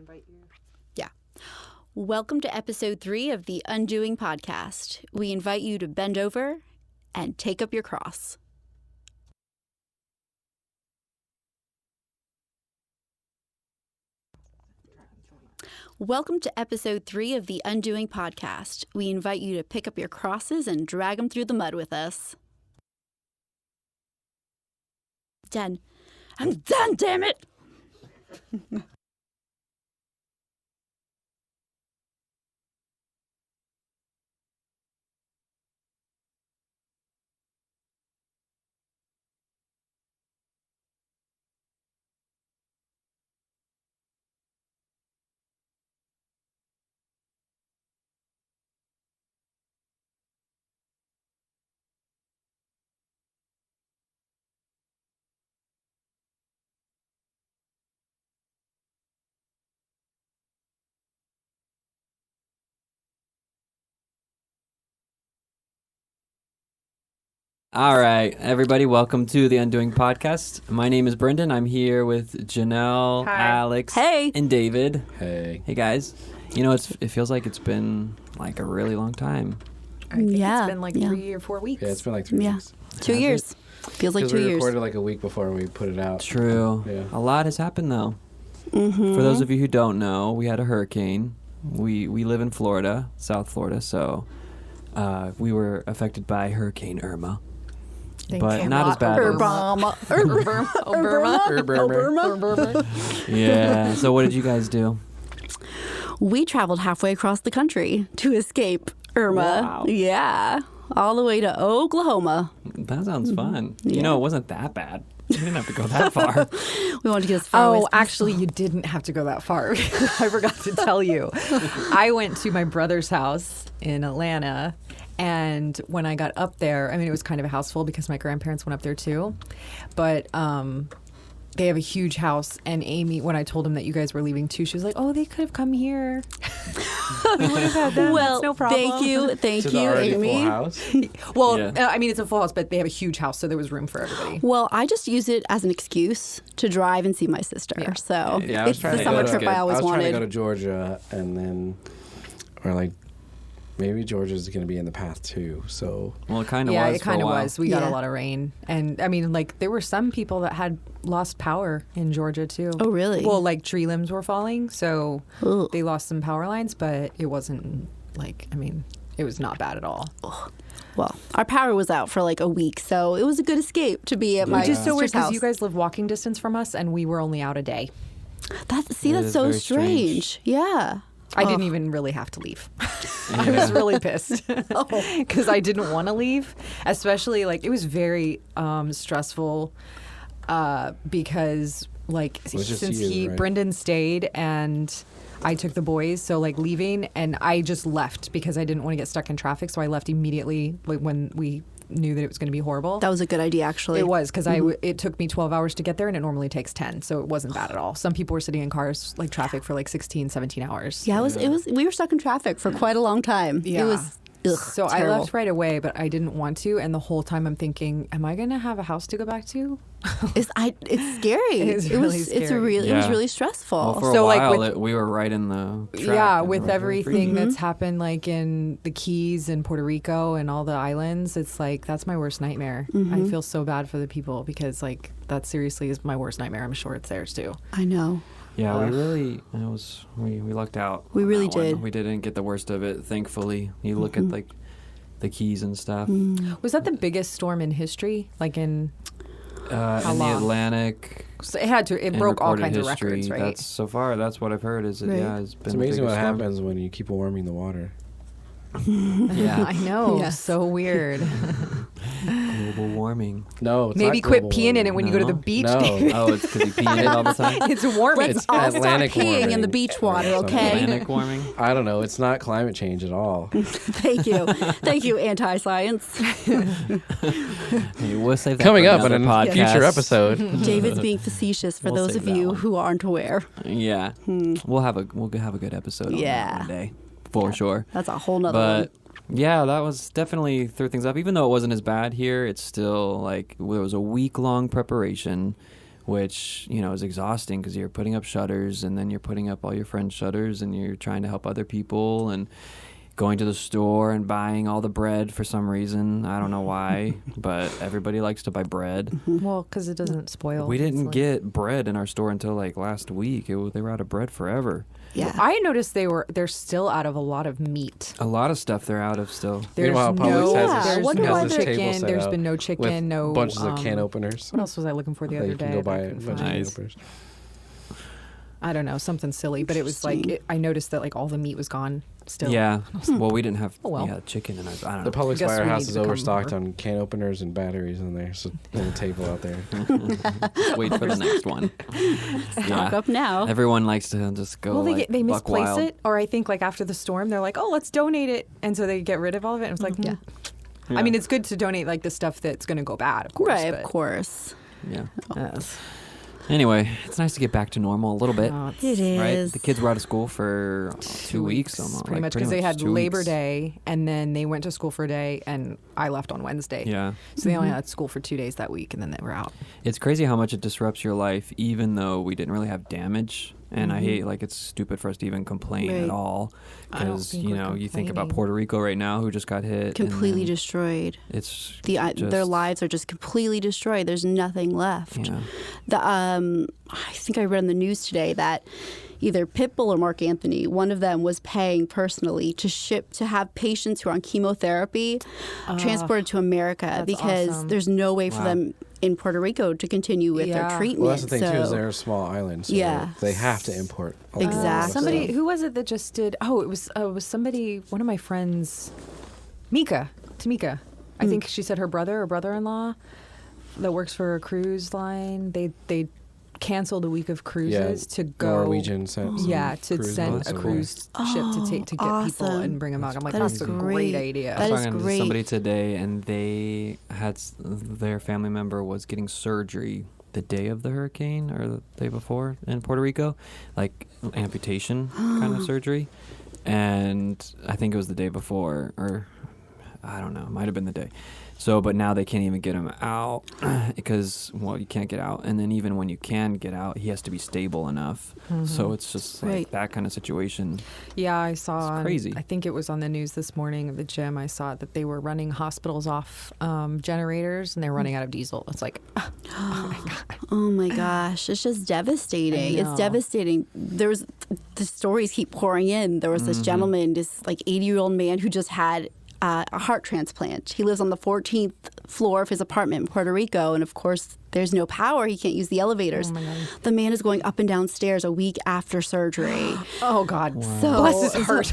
invite you? Yeah. Welcome to episode 3 of the Undoing podcast. We invite you to bend over and take up your cross. Welcome to episode 3 of the Undoing podcast. We invite you to pick up your crosses and drag them through the mud with us. Done. I'm done, damn it! All right, everybody, welcome to the Undoing podcast. My name is Brendan. I'm here with Janelle, Hi. Alex, Hey. and David. Hey. Hey, guys. You know, it feels like it's been like a really long time. I think Yeah, it's been like yeah. 3 or 4 weeks. Yeah, it's been like 3 Yeah. weeks. 2 Has years. Feels like 'Cause 2 we years. recorded like a week before we put it out. True. Yeah. A lot has happened, though. Mm-hmm. For those of you who don't know, we had a hurricane. We live in Florida, South Florida, so we were affected by Hurricane Irma. But not as bad as... Burma. Yeah. So what did you guys do? We traveled halfway across the country to escape Irma. Wow. Yeah. All the way to Oklahoma. That sounds fun. Yeah. You know, it wasn't that bad. We didn't have to go that far. We wanted to get as far away as Oh, actually, you didn't have to go that far. I forgot to tell you. I went to my brother's house in Atlanta, and when I got up there, I mean, it was kind of a house full because my grandparents went up there too. But they have a huge house, and Amy, when I told him that you guys were leaving too, she was like, "Oh, they could have come here. We would have had them. Well, That's no problem." thank To the you, already Amy. full house. Well, Yeah. I mean, it's a full house, but they have a huge house, so there was room for everybody. Well, I just use it as an excuse to drive and see my sister. Yeah. So Yeah, I was it's trying the to summer go to- trip I always I was trying to go wanted. to Georgia, and then we're like, maybe Georgia's going to be in the path too. So Well, it kind of Yeah, was it kind of for a while. was. We got Yeah. a lot of rain. And I mean, like, there were some people that had lost power in Georgia, too. Oh, really? Well, like, tree limbs were falling. So Ugh. they lost some power lines, but it wasn't like, I mean, it was not bad at all. Well, our power was out for like a week, so it was a good escape to be at my Which is so weird sister's house. because you guys live walking distance from us, and we were only out a day. That's It is so very strange. Yeah. I Oh. didn't even really have to leave. I was really pissed because I didn't want to leave, especially like it was very stressful because like It was just since you, right? Brendan stayed and I took the boys, so like leaving, and I just left because I didn't want to get stuck in traffic, so I left immediately like, when we knew that it was going to be horrible. That was a good idea, actually. It was because it took me 12 hours to get there, and it normally takes 10, so it wasn't bad at all. Some people were sitting in cars, like traffic, for like 16, 17 hours. Yeah, it was. We were stuck in traffic for quite a long time. Yeah. It was. Ugh, So terrible. I left right away, but I didn't want to, and the whole time I'm thinking, am I going to have a house to go back to? It's scary. It's It really was. It's scary. really. It was Yeah. really stressful. Well, for So, a like, while, with- we were right in the track Yeah, and with right everything Mm-hmm. that's happened, like in the Keys and Puerto Rico and all the islands, it's like that's my worst nightmare. Mm-hmm. I feel so bad for the people because like that seriously is my worst nightmare. I'm sure it's theirs too. I know. Yeah, we lucked out. We on really that one. did. We didn't get the worst of it, thankfully. You look Mm-hmm. at like the Keys and stuff. Was that the biggest storm in history? Like in In long? the Atlantic. so it had to. It in broke all recorded kinds history, of records, right? That's so far. That's what I've heard. Is it? Right. Yeah, it's been. it's the amazing what biggest storm. happens when you keep warming the water. Yeah, I know. Yes. So weird. global warming. No, it's Maybe not quit global peeing in warming. it when you go to the No. beach. No. David. Oh, it's because you pee in it all the time. It's warming. Let's It's all Atlantic stop peeing in the warming beach water, or something. okay? Atlantic warming. I don't know. It's not climate change at all. Thank you. Thank you, anti-science. Hey, we'll save that Coming for up in another a podcast. future episode. David's being facetious for We'll those save of that you one. who aren't aware. Yeah, we'll have a good episode. On Yeah. that one day for sure. That's a whole nother But one. yeah, that was definitely threw things up. Even though it wasn't as bad here, it's still like there was a week-long preparation. which, you know, is exhausting because you're putting up shutters and then you're putting up all your friends' shutters and you're trying to help other people and going to the store and buying all the bread for some reason. I don't know why, but everybody likes to buy bread. Well, because it doesn't spoil. We didn't get bread in our store until like last week. They were out of bread forever. Yeah. I noticed they're still out of a lot of meat. A lot of stuff they're out of still. There's Meanwhile, Publix has there's wonder no why they're- table chicken. set There's out been no with chicken. No bunches of can openers. What else was I looking for the That other you can day? go buy I a couldn't bunch of find? can Nice. openers. I don't know, something silly, but it was like I noticed that like all the meat was gone still. Yeah. Well, we didn't have chicken and I don't The know. Publix Guess we warehouse need is to become overstocked more. on can openers and batteries in there. So little table out there. Just wait for the next one. Stock up now. Everyone likes to just go. Well, they like, they buck misplace wild. it, or I think like after the storm, they're like, "Oh, let's donate it," and so they get rid of all of it. And it's like, Yeah. I mean, it's good to donate like the stuff that's going to go bad, of course. Right, but, of course. Yeah. Yes. Anyway, it's nice to get back to normal a little bit. Oh, it's It is. Right? The kids were out of school for 2 weeks almost. pretty like, much because they had 2 Labor weeks. Day, and then they went to school for a day, and I left on Wednesday. Yeah. So they only had school for 2 days that week, and then they were out. It's crazy how much it disrupts your life, even though we didn't really have damage. And I hate, like, it's stupid for us to even complain Right. at all. I don't Because, think you we're know, you think about complaining. Puerto Rico right now, who just got hit. Completely and then destroyed. It's Their just- lives are just completely destroyed. There's nothing left. Yeah. I think I read on the news today that either Pitbull or Mark Anthony, one of them was paying personally to have patients who are on chemotherapy transported to America because awesome. there's no way for Wow. them in Puerto Rico to continue with their Yeah. treatment. Well, that's the thing too. Is So- they're a small island, so Yeah. they have to import. A lot of Exactly. stuff. Somebody, who was it that just did? Oh, it was somebody, one of my friends, Tamika. I think she said her brother or brother-in-law that works for a cruise line. They canceled a week of cruises to go. Norwegian sent some Yeah, to cruise send boats a over. cruise ship to get people awesome. and bring them out. I'm like, That that's is a great great. idea. That I was is talking to great. somebody today, and they had their family member was getting surgery the day of the hurricane or the day before in Puerto Rico, like amputation kind of surgery. And I think it was the day before, or I don't know, it might have been the day. So, but now they can't even get him out because, well, you can't get out. And then even when you can get out, he has to be stable enough. So it's just like Right. that kind of situation. Yeah, I saw. It's crazy. I think it was on the news this morning at the gym. I saw that they were running hospitals off generators, and they're running out of diesel. It's like, oh my god. Oh my gosh, it's just devastating. I It's know. devastating. There's the stories keep pouring in. There was this gentleman, this like 80-year-old man who just had a heart transplant. He lives on the 14th floor of his apartment in Puerto Rico, and of course, there's no power. He can't use the elevators. Oh my God. The man is going up and down stairs a week after surgery. Oh god. So Bless his heart.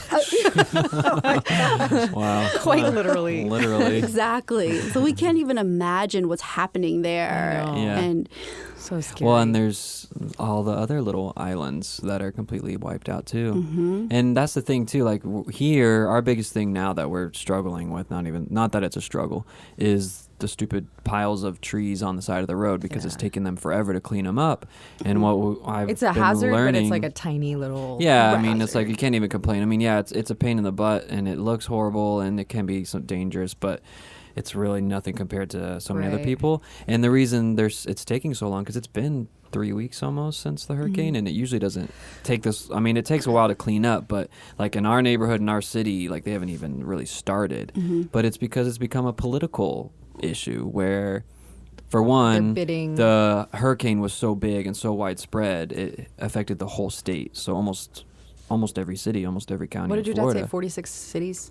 Wow. Quite literally. Literally. Exactly. So we can't even imagine what's happening there. I know. Yeah. And So scary. Well, and there's all the other little islands that are completely wiped out too. Mm-hmm. And that's the thing too. Like here, our biggest thing now that we're struggling with, not that it's a struggle, is the stupid piles of trees on the side of the road because it's taking them forever to clean them up. And what I've it's a been hazard, learning, but it's like a tiny little. yeah, I mean, it's hazard. like you can't even complain. I mean, yeah, it's a pain in the butt and it looks horrible and it can be so dangerous, but it's really nothing compared to so many other Right. people. And the reason it's taking so long because it's been 3 weeks almost since the hurricane, and it usually doesn't take this. I mean, it takes a while to clean up, but like in our neighborhood, in our city, like they haven't even really started. But it's because it's become a political issue where, for one, bidding. the hurricane was so big and so widespread, it affected the whole state. So almost every city, almost every county. What did in your dad Florida. say? 46 cities,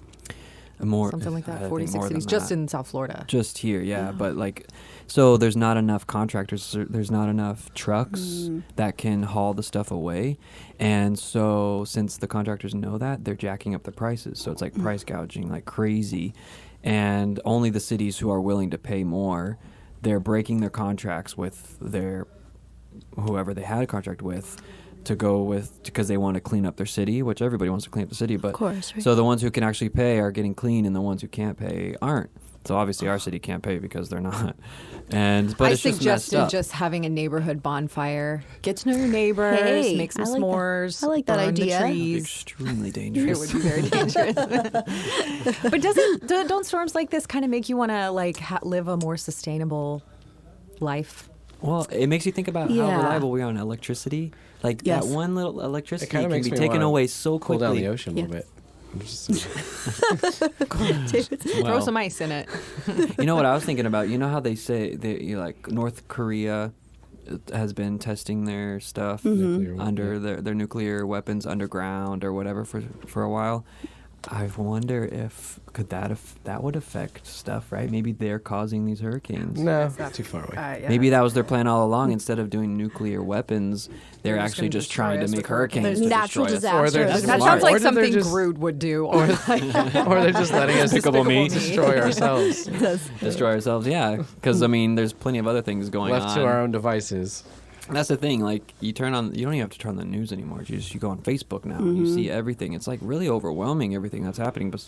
More, something like I that. think 46 more cities, than just that. in South Florida. Just here, yeah. But like, so there's not enough contractors. There's not enough trucks that can haul the stuff away. And so since the contractors know that, they're jacking up the prices. So it's like price gouging like crazy. And only the cities who are willing to pay more, they're breaking their contracts with whoever they had a contract with to go with, because they want to clean up their city, which everybody wants to clean up the city. But of course, right? so the ones who can actually pay are getting clean, and the ones who can't pay aren't. So obviously our city can't pay because they're not. But I it's just messed suggested up. just having a neighborhood bonfire. Get to know your neighbors, Hey, make some I like that. s'mores. I like that burn idea. The It'd be trees. extremely It dangerous. would be very dangerous. But don't storms like this kind of make you want to like live a more sustainable life? Well, it makes you think about how Yeah. reliable we are on electricity. Like Yes. that one little electricity kinda can makes be me taken wanna away so Cool quickly. down the ocean a little Yeah. bit. I'm just Throw Well, some ice in it. you know what I was thinking about? You know how they say like North Korea has been testing their stuff nuclear under their nuclear weapons underground or whatever for a while. I wonder if that would affect stuff, right? Maybe they're causing these hurricanes. No, too far away. Yeah. Maybe that was their plan all along. Instead of doing nuclear weapons, they're They're just actually gonna just destroy trying to us make with hurricanes. hurricanes. There's to natural destroy us. Or they're disasters. just That smart. sounds like Or they're something just- Groot would do. Or they're just letting us Despicable Me. destroy ourselves. Destroy ourselves, yeah. Because I mean, there's plenty of other things going on. Left to our own devices. That's the thing. Like you don't even have to turn on the news anymore. You go on Facebook now. And you see everything. It's like really overwhelming. Everything that's happening. But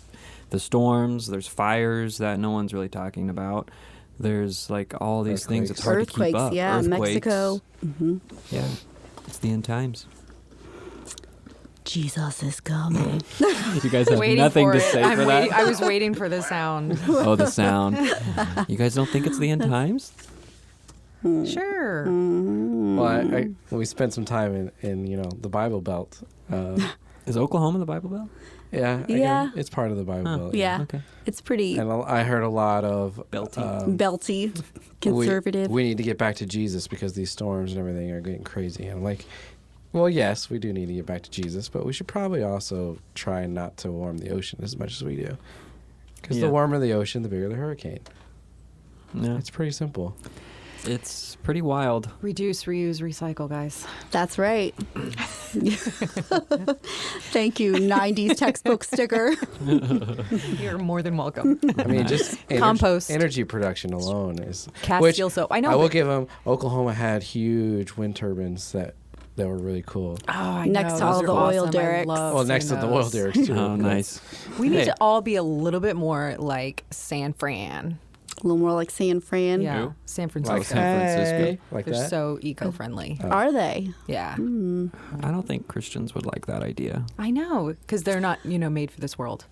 the storms. There's fires that no one's really talking about. There's like all these things. It's hard to keep Earthquakes, up. yeah, Earthquakes. Mexico. Yeah, it's the end times. Jesus is coming. You guys have Waiting nothing for to it. say for that. I was waiting for the sound. Oh, the sound. You guys don't think it's the end times? Sure. Well, we spent some time in the Bible Belt. Is Oklahoma the Bible Belt? Yeah. Yeah. It's part of the Bible Belt. Yeah, Okay. it's pretty And I heard a lot of Belty. belty, conservative. We need to get back to Jesus because these storms and everything are getting crazy. And I'm like, well, yes, we do need to get back to Jesus, but we should probably also try not to warm the ocean as much as we do. Because Yeah. the warmer the ocean, the bigger the hurricane. Yeah. It's pretty simple. It's pretty wild. Reduce, reuse, recycle, guys. That's right. Thank you, 90s textbook sticker. You're more than welcome. I mean, just Compost. energy production alone is. Castile soap. I know. I will but- give them. Oklahoma had huge wind turbines that were really cool. Oh, I Next know. to all Those are the oil awesome. I derricks. love Well, next to seeing the oil those. derricks too. Oh, nice. We need Hey. to all be a little bit more like San Fran. A little more like San Fran. Yeah, Who? San Like Francisco. San Francisco. Hey, like They're that. so eco-friendly. Are they? Yeah, I don't think Christians would like that idea. I know, because they're not, made for this world.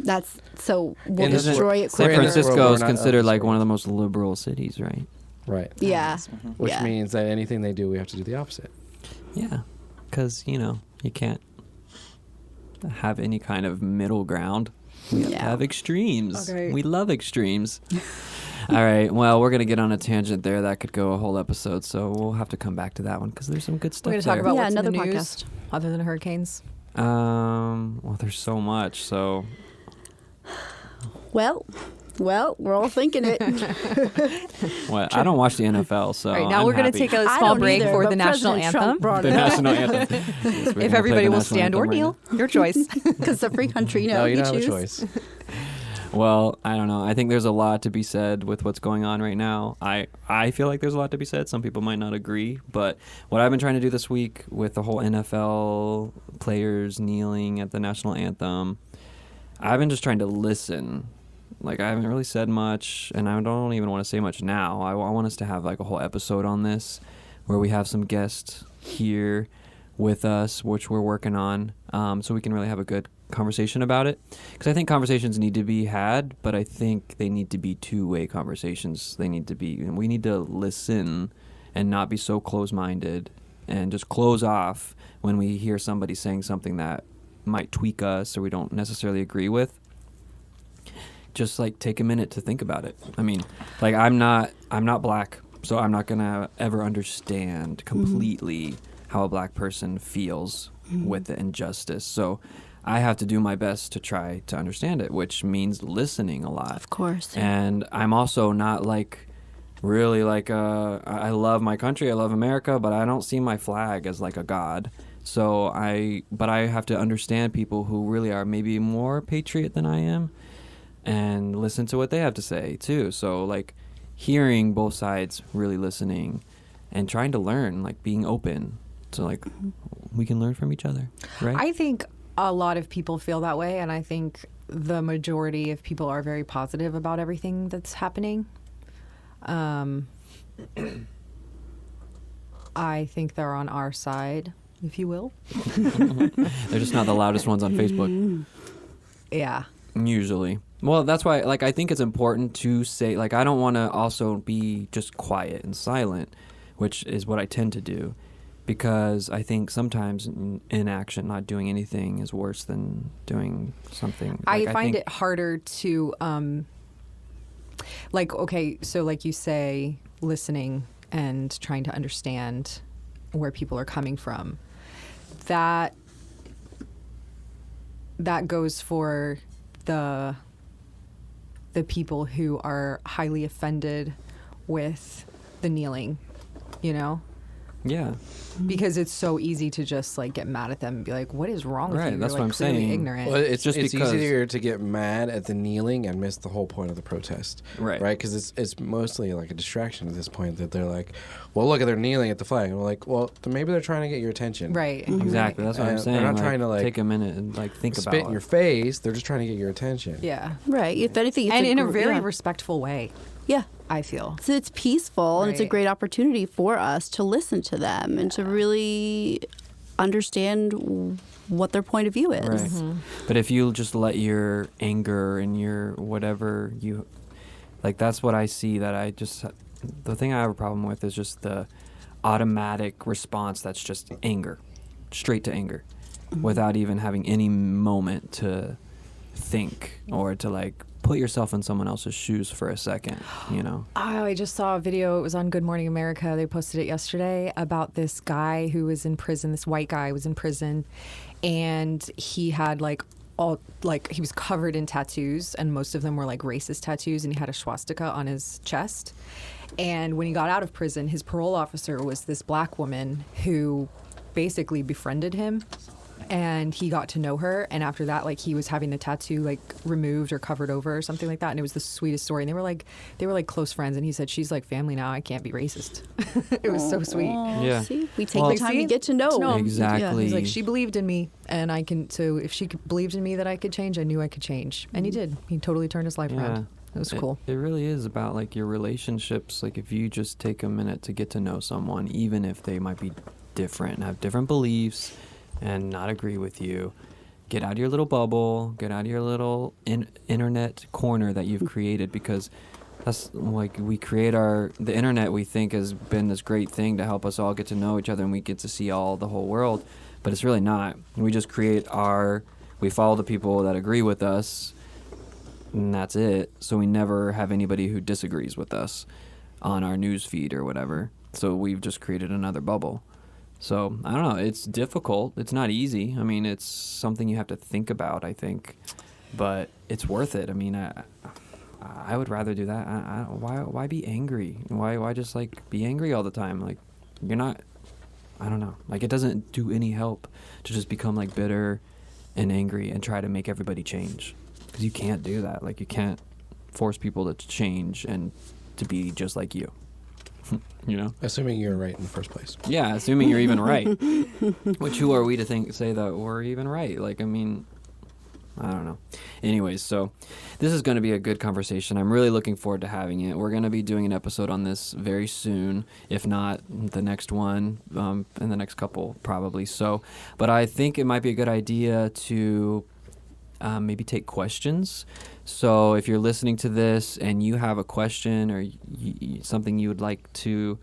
That's so we'll In this destroy world- it San We're in this quicker. world, Francisco we're is not of considered this like world. one of the most liberal cities, right? Right. Yeah. Which Yeah. means that anything they do, we have to do the opposite. Yeah, because you can't have any kind of middle ground. We have to Yeah. have extremes. Okay. We love extremes. All right. Well, we're gonna get on a tangent there. That could go a whole episode, so we'll have to come back to that one because there's some good stuff We're going to there. talk about Yeah, what's in the another news podcast. other than hurricanes. Well, there's so much. So Well, we're all thinking it. what? I don't watch the NFL, so All right, now I'm we're going to happy. take a I small don't break either, for but the national President anthem. Trump brought the it up national anthem. Yes, we're gonna play If the everybody will national stand or anthem right kneel, now. your choice. because it's a free country. No, you you don't have a choose. choice. Well, I don't know. I think there's a lot to be said with what's going on right now. I feel like there's a lot to be said. Some people might not agree, but what I've been trying to do this week with the whole NFL players kneeling at the national anthem, I've been just trying to listen. Like, I haven't really said much, and I don't even want to say much now. I want us to have like a whole episode on this where we have some guests here with us, which we're working on, so we can really have a good conversation about it. Because I think conversations need to be had, but I think they need to be two-way conversations. We need to listen and not be so close-minded and just close off when we hear somebody saying something that might tweak us or we don't necessarily agree with. Just like take a minute to think about it. I mean, like I'm not black, so I'm not gonna ever understand completely how a black person feels with the injustice. So I have to do my best to try to understand it, which means listening a lot. Of course. And I'm also not like really like I love my country, I love America, but I don't see my flag as like a god. So I have to understand people who really are maybe more patriot than I am and listen to what they have to say too. So like hearing both sides, really listening and trying to learn, like being open to like we can learn from each other, right? I think a lot of people feel that way, and I think the majority of people are very positive about everything that's happening. I think they're on our side, if you will. They're just not the loudest ones on Facebook, Yeah. usually. Well, that's why, like, I think it's important to say, like, I don't want to also be just quiet and silent, which is what I tend to do, because I think sometimes inaction, not doing anything, is worse than doing something. I Like, find think, it harder to, like, okay, so like you say, listening and trying to understand where people are coming from. That goes for the people who are highly offended with the kneeling, you know? Yeah. Because it's so easy to just like get mad at them and be like, what is wrong with Right, you? that's You're what like I'm clearly saying. ignorant. Well, it's Just just because- easier to get mad at the kneeling and miss the whole point of the protest, Right. Right, because it's mostly like a distraction at this point. That they're like, well, look, they're kneeling at the flag, and we're like, well, then maybe they're trying to get your attention, Right. Exactly. That's what I'm And saying. they're not like, trying to, like, take a minute and like think Spit about in your it. face. They're just trying to get your attention. Yeah. Right. If anything, it's And in a very yeah. respectful way, yeah. I feel. So it's peaceful and it's a Right. great opportunity for us to listen to them and to really understand what their point of view is. Right. Mm-hmm. But if you just let your anger and your whatever you, like, that's what I see. That I just, the thing I have a problem with is just the automatic response. That's just anger, straight to anger, without even having any moment to think or to like put yourself in someone else's shoes for a second, you know? Oh, I just saw a video. It was on Good Morning America. They posted it yesterday about this guy who was in prison. This white guy was in prison, and he had like he was covered in tattoos, and most of them were like racist tattoos, and he had a swastika on his chest. And when he got out of prison, his parole officer was this black woman who basically befriended him. And he got to know her, and after that, like, he was having the tattoo like removed or covered over or something like that, and it was the sweetest story. And they were like close friends, and he said, she's like family now, I can't be racist. It was so sweet. Oh, Yeah. See, we take Well- the time to get to know. him. Exactly. He's like, she believed in me, and I can. So if she believed in me that I could change, I knew I could change, and he did. He totally turned his life around. It was cool. It really is about like your relationships. Like if you just take a minute to get to know someone, even if they might be different and have different beliefs and not agree with you, get out of your little bubble, get out of your little internet corner that you've created, because that's like we create the internet we think has been this great thing to help us all get to know each other and we get to see the whole world, but it's really not. We just we follow the people that agree with us, and that's it. So we never have anybody who disagrees with us on our news feed or whatever. So we've just created another bubble. So I don't know. It's difficult. It's not easy. I mean, it's something you have to think about, I think, but it's worth it. I mean, I would rather do that. Why be angry? Why just like be angry all the time? Like you're not. I don't know. Like it doesn't do any help to just become like bitter and angry and try to make everybody change, because you can't do that. Like you can't force people to change and to be just like you. You know, Assuming you're right in the first place. yeah, assuming you're even right. Which who are we to say that we're even right? Like, I mean, I don't know. Anyways, so this is going to be a good conversation. I'm really looking forward to having it. We're going to be doing an episode on this very soon, if not the next one, in the next couple probably. So, but I think it might be a good idea to maybe take questions. So if you're listening to this and you have a question or something you would like to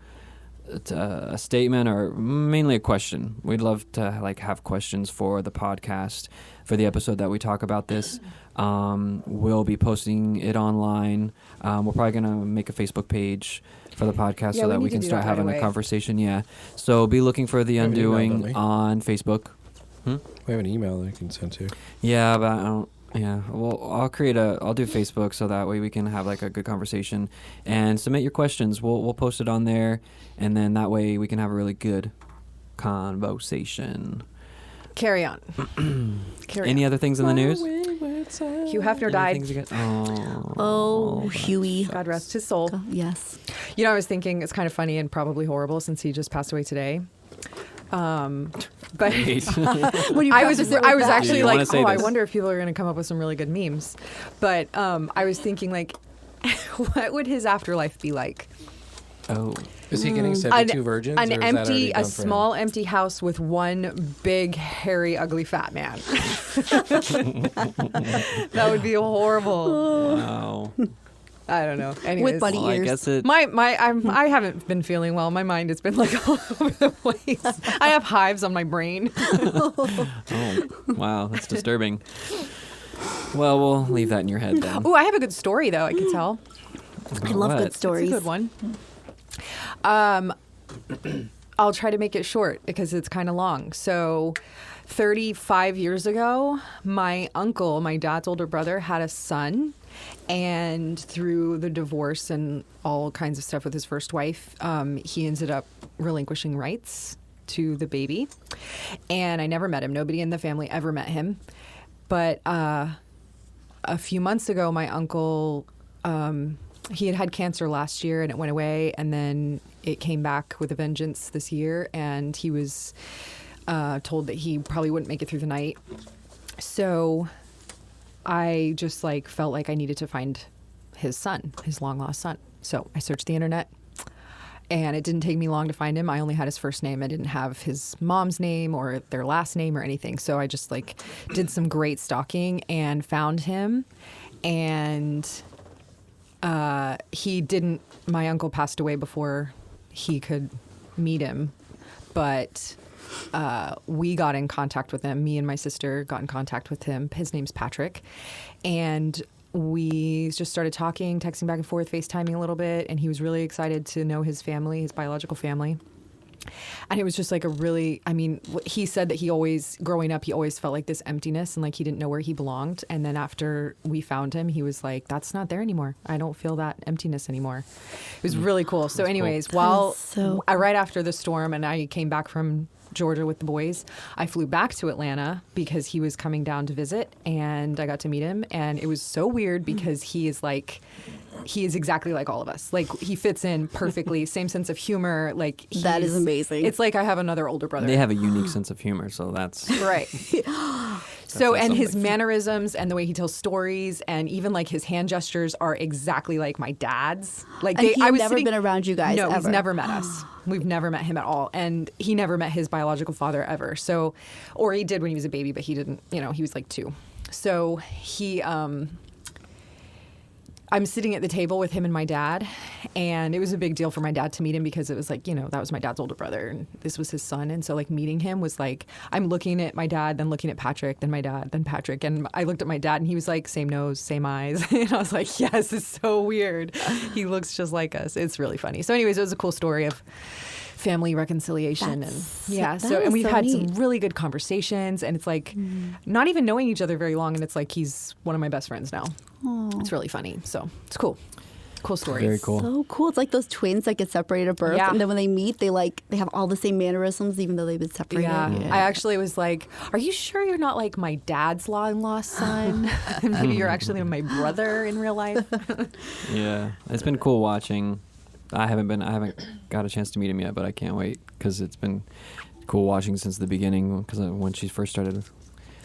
a statement or mainly a question, we'd love to like have questions for the podcast for the episode that we talk about this. We'll be posting it online. We're probably going to make a Facebook page for the podcast Yeah, so we that need we to can do start that right having a away. conversation. Yeah. So be looking for The We have an email, don't Undoing we? on Facebook. We have an email that you can send to. Yeah, but I don't. Yeah, well, I'll do Facebook so that way we can have like a good conversation and submit your questions. We'll post it on there, and then that way we can have a really good conversation. Carry on. Carry Any other things in the news? on. Hugh Hefner Any died. things you get- Oh, that's Huey. so God rest his soul. Oh, yes. You know, I was thinking it's kind of funny and probably horrible since he just passed away today. But great. When you I was preface it with actually that. Yeah, you wanna like, say I this. wonder if people are going to come up with some really good memes. But I was thinking like, what would his afterlife be like? Oh. Is he getting 72 virgins? An or is that already a done for him? small empty house with one big, hairy, ugly, fat man. That would be horrible. Wow. I don't know. Anyways, With bunny Well, I ears. guess it. I haven't been feeling well. My mind has been like all over the place. I have hives on my brain. Oh, wow, that's disturbing. Well, we'll leave that in your head then. Oh, I have a good story though. I could tell. I love What? good stories. It's a good one. I'll try to make it short because it's kind of long. So, 35 years ago, my uncle, my dad's older brother, had a son. And through the divorce and all kinds of stuff with his first wife, he ended up relinquishing rights to the baby. And I never met him. Nobody in the family ever met him. But a few months ago, my uncle, he had cancer last year and it went away. And then it came back with a vengeance this year. And he was told that he probably wouldn't make it through the night. So I just felt like I needed to find his son, his long lost son. So I searched the internet and it didn't take me long to find him. I only had his first name. I didn't have his mom's name or their last name or anything. So I just did some great stalking and found him. And my uncle passed away before he could meet him, but we got in contact with him. Me and my sister got in contact with him. His name's Patrick. And we just started talking, texting back and forth, FaceTiming a little bit. And he was really excited to know his family, his biological family. And it was just he said that growing up, he always felt like this emptiness and he didn't know where he belonged. And then after we found him, he was like, that's not there anymore. I don't feel that emptiness anymore. It was really cool. So anyways, right after the storm and I came back from Georgia with the boys, I flew back to Atlanta because he was coming down to visit and I got to meet him. And it was so weird because he is exactly like all of us. He fits in perfectly, same sense of humor. That is amazing. It's like I have another older brother. They have a unique sense of humor, so that's right. So, and his mannerisms and the way he tells stories and even his hand gestures are exactly like my dad's. I was never been around you guys. No, ever. he's never met us. We've never met him at all. And he never met his biological father ever. So, or he did when he was a baby, but he didn't, he was 2. So I'm sitting at the table with him and my dad, and it was a big deal for my dad to meet him because it was that was my dad's older brother, and this was his son. And so meeting him was I'm looking at my dad, then looking at Patrick, then my dad, then Patrick. And I looked at my dad and he was same nose, same eyes. And I was like, yes, it's so weird. He looks just like us. It's really funny. So anyways, it was a cool story of family reconciliation. And we've had some really good conversations, and it's not even knowing each other very long, and it's he's one of my best friends now. Aww. It's really funny. So it's cool. Cool story. very cool. So cool. It's like those twins that get separated at birth, and then when they meet, they have all the same mannerisms, even though they've been separated. Yeah. I actually was like, "Are you sure you're not my dad's long-lost son? Maybe you're actually my brother in real life." Yeah, it's been cool watching. I haven't got a chance to meet him yet, but I can't wait because it's been cool watching since the beginning. Because when she first started,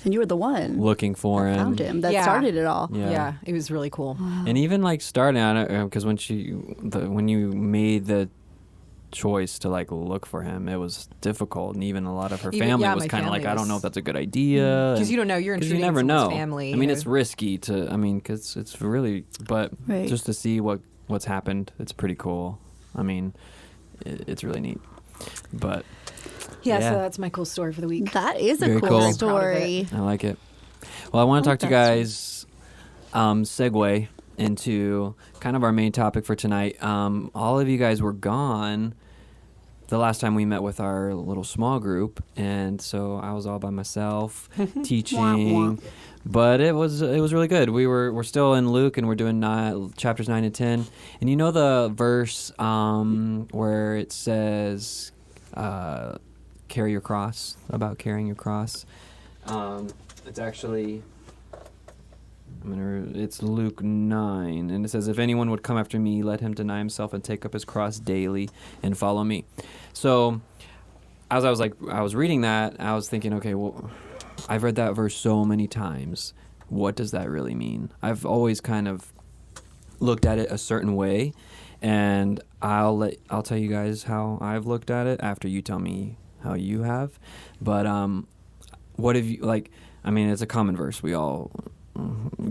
and you were the one looking for him, found him, that started it all. Yeah, it was really cool. Wow. And even starting out, because when you made the choice to look for him, it was difficult, and even a lot of her family was kind of I don't know if that's a good idea, because you don't know, you're intruding you never into know. someone's family. I mean, it's risky because it's really, but just to see what's happened, it's pretty cool. I mean, it's really neat, but yeah, so that's my cool story for the week. That is Very a cool cool. story. I like it. Well, I want to talk to you guys, segue into kind of our main topic for tonight. All of you guys were gone the last time we met with our little small group, and so I was all by myself teaching. But it was really good. We're still in Luke, and we're doing chapters 9 and 10. And you know the verse where it says, "Carry your cross," about carrying your cross. It's actually, it's Luke 9, and it says, "If anyone would come after me, let him deny himself and take up his cross daily and follow me." So, as I was reading that, I was thinking, okay, well, I've read that verse so many times. What does that really mean? I've always kind of looked at it a certain way, and I'll tell you guys how I've looked at it after you tell me how you have. But what have you, like, I mean, it's a common verse. We all,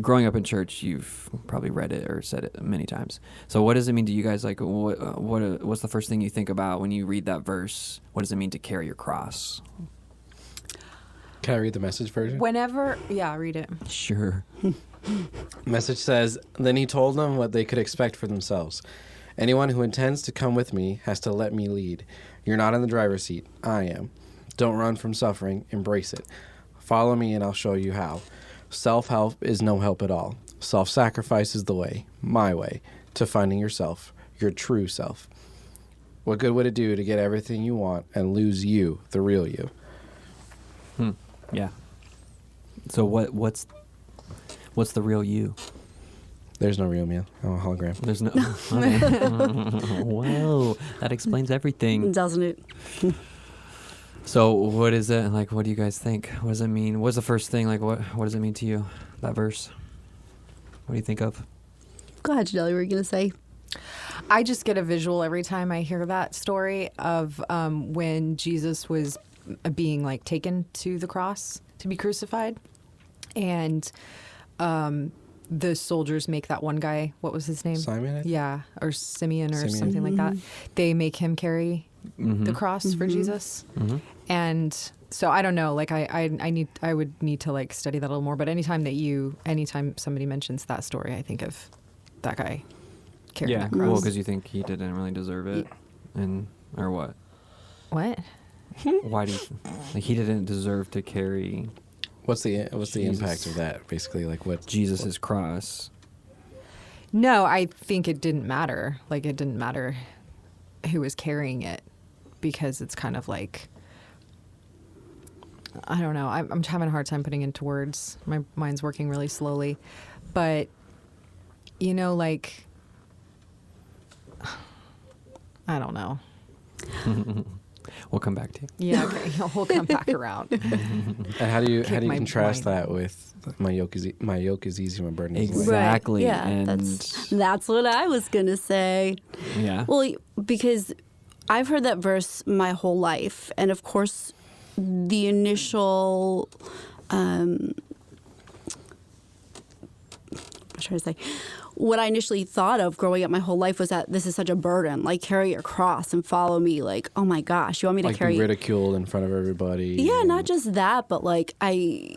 growing up in church, you've probably read it or said it many times. So what does it mean to you guys? Like, what's the first thing you think about when you read that verse? What does it mean to carry your cross? Can I read the Message version? Yeah, read it. Sure. Message says, "Then he told them what they could expect for themselves. Anyone who intends to come with me has to let me lead. You're not in the driver's seat. I am. Don't run from suffering. Embrace it. Follow me and I'll show you how. Self-help is no help at all. Self-sacrifice is the way, my way, to finding yourself, your true self. What good would it do to get everything you want and lose you, the real you?" Yeah. So what's the real you? There's no real me. I'm a hologram. There's no. Okay. Whoa, that explains everything. Doesn't it? So what is it like? What do you guys think? What does it mean? What's the first thing? Like, what does it mean to you? That verse. What do you think of? Go ahead, Janelle. What were you going to say? I just get a visual every time I hear that story of when Jesus was being like taken to the cross to be crucified, and the soldiers make that one guy, what was his name? Simon, I think? Yeah, or Simeon or Simeon. something like that. They make him carry the cross for Jesus. And so I don't know, like I would need to like study that a little more, but anytime somebody mentions that story, I think of that guy carrying that cross. Well, because you think he didn't really deserve it, or what? What? Why do you like he didn't deserve to carry What's the Jesus. impact of that? Basically, like what? Jesus' cross? No, I think it didn't matter. Like, it didn't matter who was carrying it, because it's kind of like, I don't know. I'm having a hard time putting into words. My mind's working really slowly. But, you know, like, I don't know. We'll come back to you. Yeah, okay. We'll come back around. And how do you my contrast mind. that with my yoke is easy, my burden is light? Exactly. Right. Yeah, And that's what I was going to say. yeah. Well, because I've heard that verse my whole life. And of course, the initial, I'm trying to say, what I initially thought of growing up my whole life was that this is such a burden. Like, carry your cross and follow me. Like, oh my gosh, you want me to Like carry? be ridiculed in front of everybody. Yeah, and- not just that, but I'm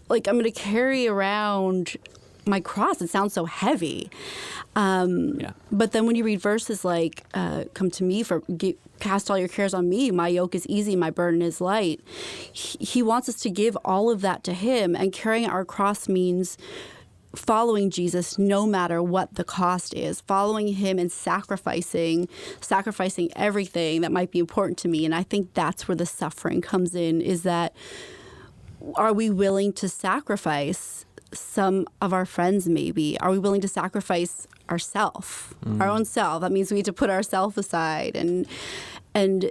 going to carry around my cross. It sounds so heavy. Yeah. But then when you read verses like, "Come to me cast all your cares on me. My yoke is easy, my burden is light." He wants us to give all of that to him, and carrying our cross means following Jesus no matter what the cost is, following him and sacrificing everything that might be important to me. And I think that's where the suffering comes in, is that are we willing to sacrifice some of our friends maybe? Are we willing to sacrifice ourself, our own self? That means we need to put ourselves aside, and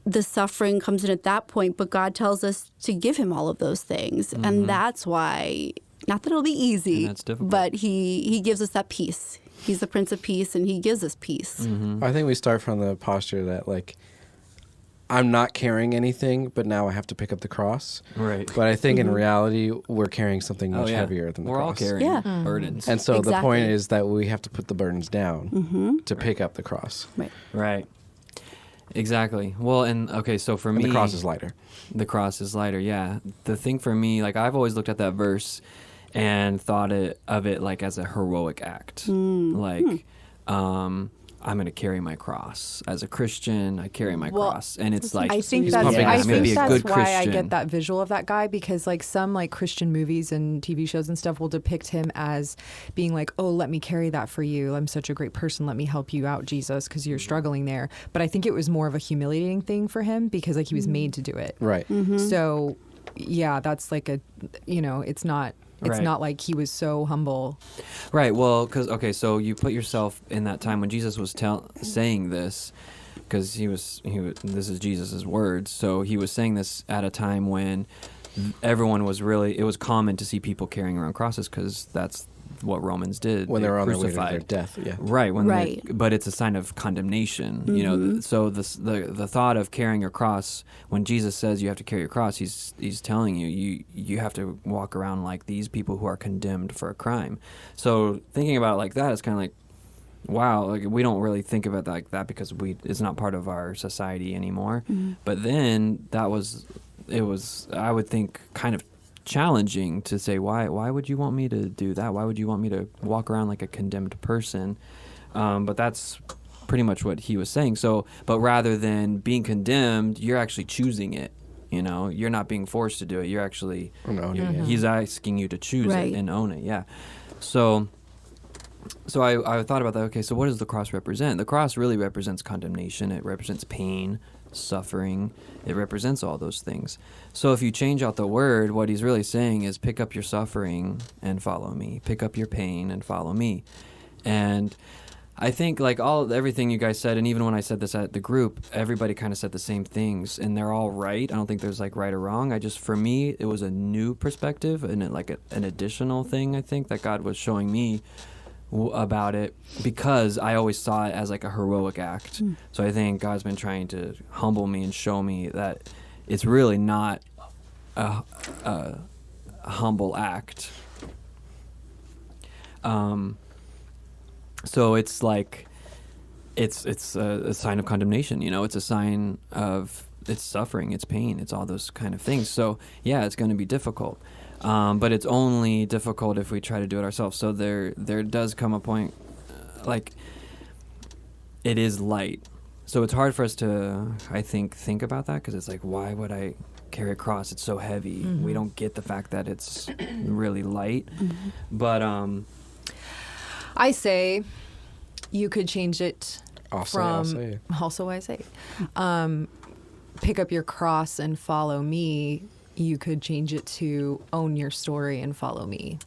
the suffering comes in at that point, but God tells us to give him all of those things. And that's why, not that it'll be easy, And that's difficult. but he gives us that peace. He's the Prince of Peace, and he gives us peace. I think we start from the posture that, like, I'm not carrying anything, but now I have to pick up the cross. Right. But I think in reality, we're carrying something much heavier than the We're cross. all carrying Yeah. burdens. And so the point Exactly. is that we have to put the burdens down to pick up the cross. Right. Right. Exactly. Well, and okay, so for And me, the cross is lighter. The cross is lighter. Yeah. The thing for me, like, I've always looked at that verse and thought of it like as a heroic act. Like, I'm going to carry my cross. As a Christian, I carry my Well, cross. And it's like, I think he's that's, pumping I his think fist. that's Good why I Christian. get that visual of that guy, because like some like Christian movies and TV shows and stuff will depict him as being like, oh, let me carry that for you. I'm such a great person. Let me help you out, Jesus, because you're struggling there. But I think it was more of a humiliating thing for him, because like he was made to do it. Right. So yeah, that's like it's not. It's Right. not like he was so humble. right. Well, because, okay, so you put yourself in that time when Jesus was saying this, because this is Jesus's words. So he was saying this at a time when everyone was it was common to see people carrying around crosses, because that's what Romans did. When they were on their way to crucified. their death, yeah. Right. Right. But it's a sign of condemnation. You know. So the thought of carrying your cross, when Jesus says you have to carry your cross, he's telling you have to walk around like these people who are condemned for a crime. So thinking about it like that is kind of like, wow, like we don't really think of it like that because it's not part of our society anymore. But then it was I would think kind of challenging to say, why would you want me to do that? Why would you want me to walk around like a condemned person? But that's pretty much what he was saying. So, but rather than being condemned, you're actually choosing it. You know, you're not being forced to do it. You're actually, he's asking you to choose it and own it. Yeah. So I thought about that. Okay, so what does the cross represent? The cross really represents condemnation. It represents pain, suffering. It represents all those things. So if you change out the word, what he's really saying is pick up your suffering and follow me. Pick up your pain and follow me. And I think like everything you guys said, and even when I said this at the group, everybody kind of said the same things, and they're all right. I don't think there's like right or wrong. For me, it was a new perspective and an additional thing I think that God was showing me about it, because I always saw it as like a heroic act. So I think God's been trying to humble me and show me that it's really not a humble act. So it's like it's a sign of condemnation, you know. It's a sign of it's suffering, it's pain, it's all those kind of things. So yeah, it's going to be difficult. But it's only difficult if we try to do it ourselves. So there does come a point, like, it is light. So it's hard for us to, I think about that, because it's like, why would I carry a cross? It's so heavy. We don't get the fact that it's really light. But I say you could change it I'll say. Also I say, pick up your cross and follow me. You could change it to own your story and follow me.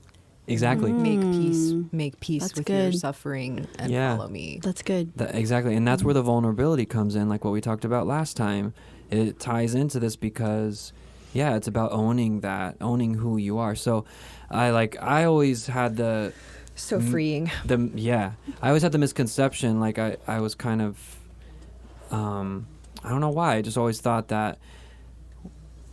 Exactly. Make peace That's with good. your suffering and follow me. That's good. Exactly. And that's where the vulnerability comes in, like what we talked about last time. It ties into this because, yeah, it's about owning owning who you are. So I always had so freeing. I always had the misconception, like I was kind of, I don't know why, I just always thought that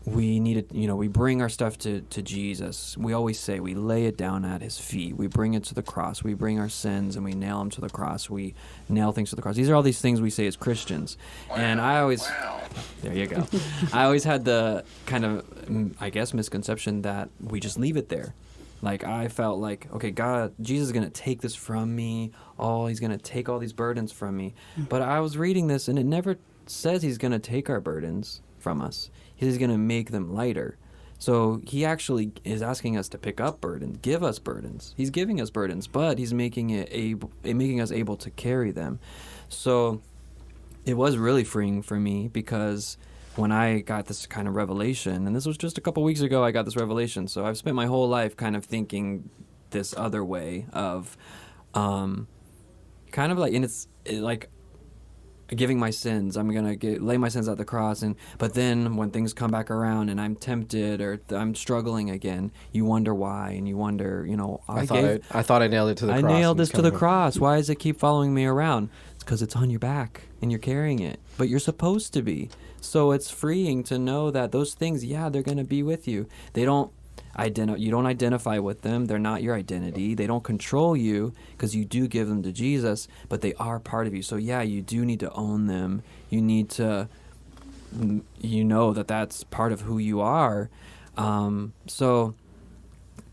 we needed, we bring our stuff to Jesus. We always say we lay it down at his feet. We bring it to the cross. We bring our sins and we nail them to the cross. We nail things to the cross. These are all these things we say as Christians. And I always, there you go. I always had the kind of, I guess, misconception that we just leave it there. Like I felt like, okay, Jesus is going to take this from me. Oh, he's going to take all these burdens from me. But I was reading this and it never says he's going to take our burdens from us. He's going to make them lighter. So he actually is asking us to pick up burdens, give us burdens. He's giving us burdens, but he's making us able to carry them. So it was really freeing for me, because when I got this kind of revelation, and this was just a couple weeks ago I got this revelation, so I've spent my whole life kind of thinking this other way of kind of like, and it's like giving my sins. I'm going to lay my sins at the cross. But then when things come back around and I'm tempted or I'm struggling again, you wonder why. And you wonder, I thought I nailed it to the cross. I nailed this to the cross. Why does it keep following me around? It's because it's on your back and you're carrying it. But you're supposed to be. So it's freeing to know that those things, they're going to be with you. You don't identify with them. They're not your identity. They don't control you, because you do give them to Jesus, but they are part of you. So you do need to own them. You need to, that that's part of who you are. So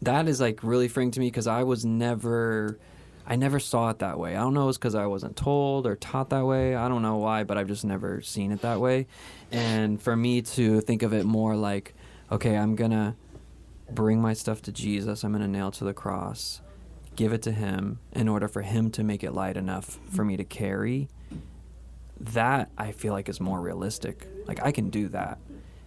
that is like really freeing to me, because I never saw it that way. I don't know if it's because I wasn't told or taught that way. I don't know why, but I've just never seen it that way. And for me to think of it more like, okay, I'm going to bring my stuff to Jesus. I'm going to nail it to the cross, give it to him in order for him to make it light enough for me to carry. That I feel like is more realistic. Like I can do that.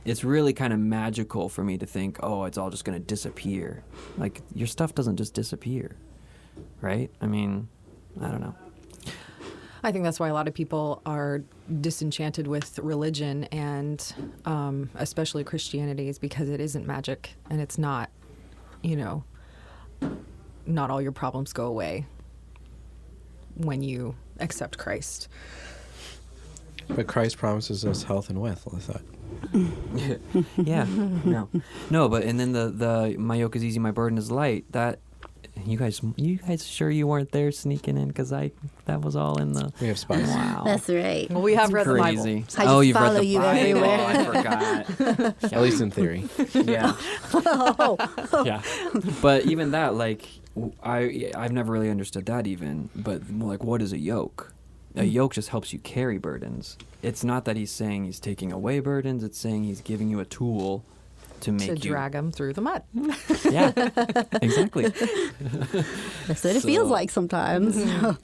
It's really kind of magical for me to think, oh, it's all just going to disappear. Like your stuff doesn't just disappear, right? I mean, I don't know. I think that's why a lot of people are disenchanted with religion, and especially Christianity, is because it isn't magic and it's not, not all your problems go away when you accept Christ. But Christ promises us health and wealth, I thought. Yeah. No, but and then the my yoke is easy, my burden is light. That you guys sure you weren't there sneaking in, because that was all in the. We have spies. Wow. That's right. Well, we have read Crazy. the Bible. I just You've read follow the you Bible. everywhere. I forgot. At least in theory. Yeah. Oh. Yeah. But even that, like, I've never really understood that even. But like, what is a yoke? A yoke just helps you carry burdens. It's not that he's saying he's taking away burdens. It's saying he's giving you a tool to make To you drag them through the mud. Yeah, exactly. That's what it feels like sometimes.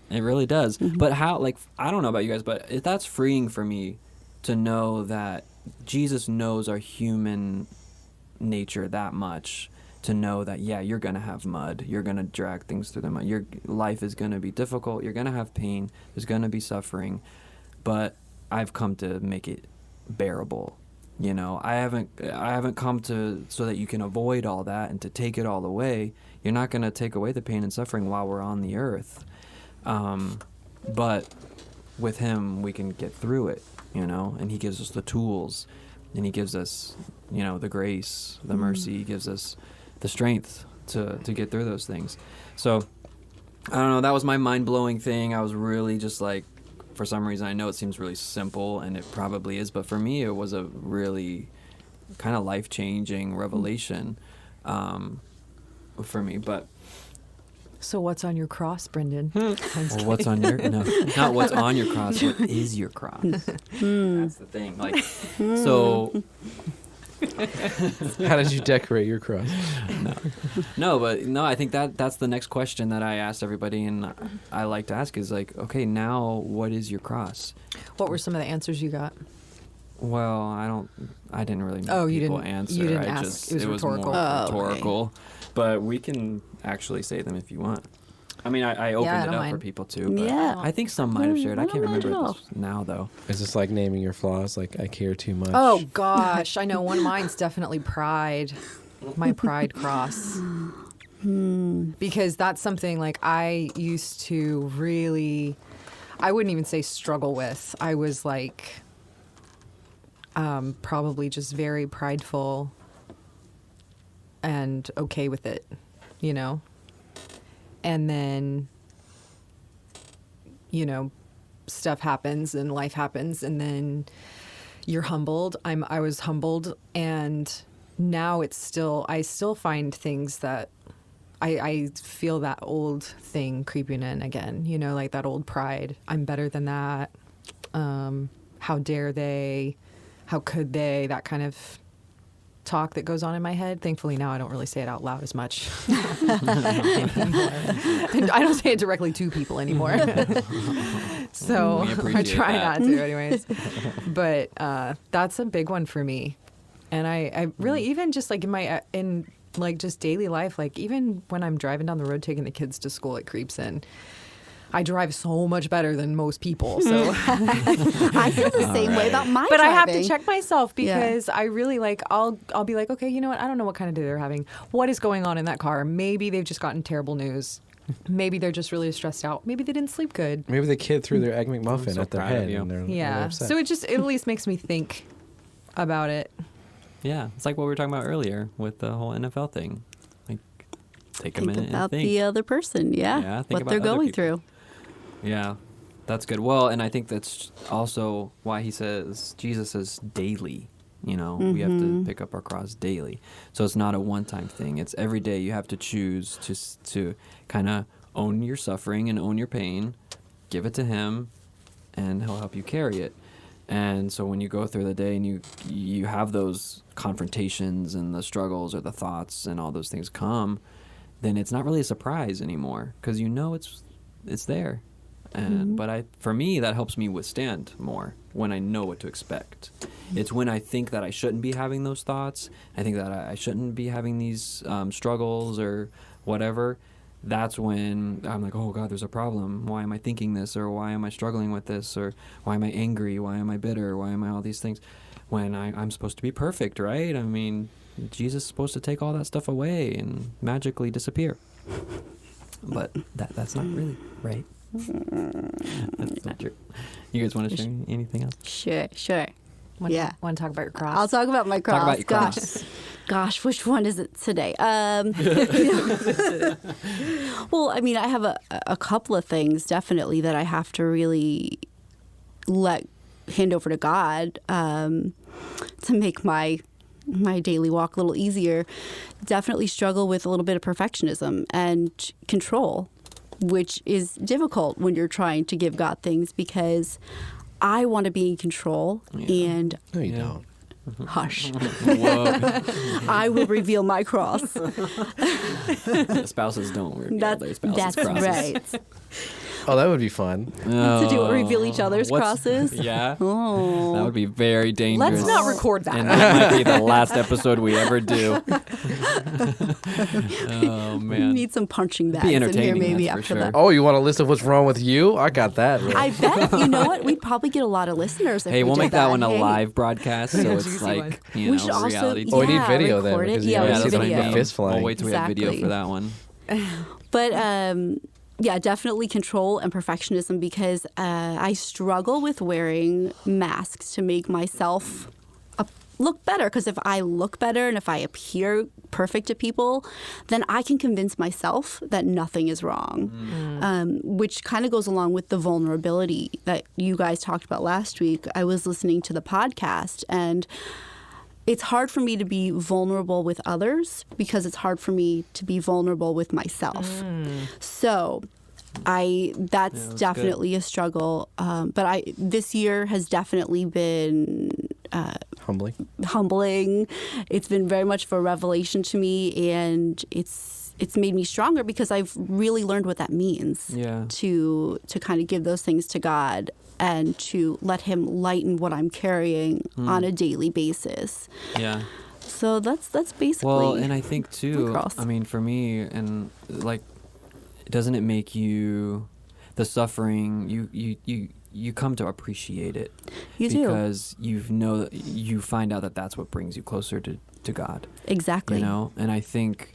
It really does. But how, like, I don't know about you guys, but that's freeing for me to know that Jesus knows our human nature that much, to know that, yeah, you're going to have mud. You're going to drag things through the mud. Your life is going to be difficult. You're going to have pain. There's going to be suffering. But I've come to make it bearable. You know, I haven't come to so that you can avoid all that and to take it all away. You're not going to take away the pain and suffering while we're on the earth. But with him, we can get through it, you know, and he gives us the tools, and he gives us, you know, the grace, the mercy. He gives us the strength to get through those things. So, I don't know, that was my mind-blowing thing. I was really just like, for some reason, I know it seems really simple, and it probably is, but for me, it was a really kind of life-changing revelation for me. But So what's on your cross, Brendan? or what's on your no, not what's on your cross. What is your cross? That's the thing. Like, so How did you decorate your cross? No, I think that's the next question that I asked everybody, and I like to ask is like, okay, now what is your cross? What were some of the answers you got? Well, I didn't really make Oh, you people didn't- answer. you didn't I ask. just, It was rhetorical. more Oh, okay. rhetorical. But we can actually say them if you want. I mean, I opened I it don't up for mind. people too. But Yeah. I think some might have shared. I can't I don't mind remember at this now though. Is this like naming your flaws? Like, I care too much? Oh gosh, I know one of mine's definitely pride. My pride cross. Because that's something like I used to really, I wouldn't even say struggle with. I was like probably just very prideful and okay with it, you know? And then, you know, stuff happens and life happens, and then you're humbled. I was humbled, and now it's still, I still find things that I feel that old thing creeping in again, you know, like that old pride. I'm better than that. How dare they? How could they? That kind of talk that goes on in my head. Thankfully now I don't really say it out loud as much. And I don't say it directly to people anymore. So We I appreciate try that. not to anyways. But that's a big one for me. And I really, even just like in like just daily life, like even when I'm driving down the road taking the kids to school, it creeps in. I drive so much better than most people, so I feel the same way about my but I have to driving. check myself Yeah. because I really like I'll be like, okay, you know what? I don't know what kind of day they're having. What is going on in that car? Maybe they've just gotten terrible news. Maybe they're just really stressed out. Maybe they didn't sleep good. Maybe the kid threw their Egg McMuffin so at their proud of head you. and they're Yeah. upset. So it at least makes me think about it. Yeah, it's like what we were talking about earlier with the whole NFL thing. Like, take a Think minute about and think. the other person, Yeah, yeah, think what about they're other going people. through. Yeah, that's good. Well, and I think that's also why Jesus says daily. You know, we have to pick up our cross daily. So it's not a one-time thing. It's every day you have to choose to kind of own your suffering and own your pain, give it to him, and he'll help you carry it. And so when you go through the day and you have those confrontations and the struggles or the thoughts and all those things come, then it's not really a surprise anymore because you know it's there. And but for me that helps me withstand more when I know what to expect. It's when I think that I shouldn't be having those thoughts, I think that I shouldn't be having these struggles or whatever. That's when I'm like, oh God, there's a problem. Why am I thinking this? Or why am I struggling with this? Or why am I angry? Why am I bitter? Why am I all these things? When I'm supposed to be perfect, right? I mean, Jesus is supposed to take all that stuff away and magically disappear. But that's not really right. That's not true. You guys want to share anything else? Sure. Want Yeah. to talk about your cross? I'll talk about my cross. Talk about your cross. Gosh, which one is it today? Well, I mean, I have a couple of things definitely that I have to really hand over to God to make my daily walk a little easier. Definitely struggle with a little bit of perfectionism and control, which is difficult when you're trying to give God things because I want to be in control and No, you don't. hush. Whoa. I will reveal my cross. Spouses don't reveal their spouses' That's crosses. right. Oh, that would be fun. To do reveal each other's crosses. Yeah. Oh. That would be very dangerous. Let's not record that. And that might be the last episode we ever do. Oh, We man. need some punching bags Be in here entertaining, maybe that's for after sure. that. Oh, you want a list of what's wrong with you? I got that. Right. I bet, you know what? We'd probably get a lot of listeners if Hey, we we'll did make that one a Hey. live broadcast, so it's Juicy like, one. you We know, should also- reality. Oh, we need Yeah, video then. record it. Because Yeah, you we want to need see the video. fist flying. We'll wait till we have video Exactly. for that one. But yeah, definitely control and perfectionism because I struggle with wearing masks to make myself look better. Because if I look better and if I appear perfect to people, then I can convince myself that nothing is wrong, which kind of goes along with the vulnerability that you guys talked about last week. I was listening to the podcast and it's hard for me to be vulnerable with others because it's hard for me to be vulnerable with myself. So that's good. definitely a struggle. But this year has definitely been humbling. It's been very much of a revelation to me, and it's made me stronger because I've really learned what that means. Yeah. To kind of give those things to God and to let Him lighten what I'm carrying on a daily basis. Yeah. So that's basically. Well, and I think my too, cross. I mean, for me, and like, doesn't it make you, the suffering, you come to appreciate it. You do. Because you find out that that's what brings you closer to God. Exactly. You know? And I think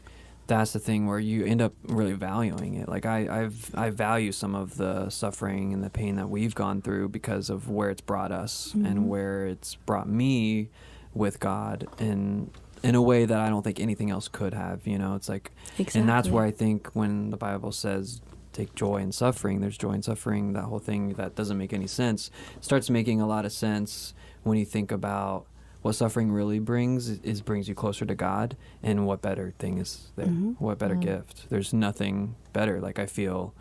that's the thing where you end up really valuing it. Like I value some of the suffering and the pain that we've gone through because of where it's brought us and where it's brought me with God in a way that I don't think anything else could have. You know, it's like, and that's Exactly. where I think when the Bible says take joy in suffering, there's joy in suffering, that whole thing that doesn't make any sense starts making a lot of sense when you think about what suffering really brings you closer to God, and what better thing is there? What better gift? There's nothing better. Like I feel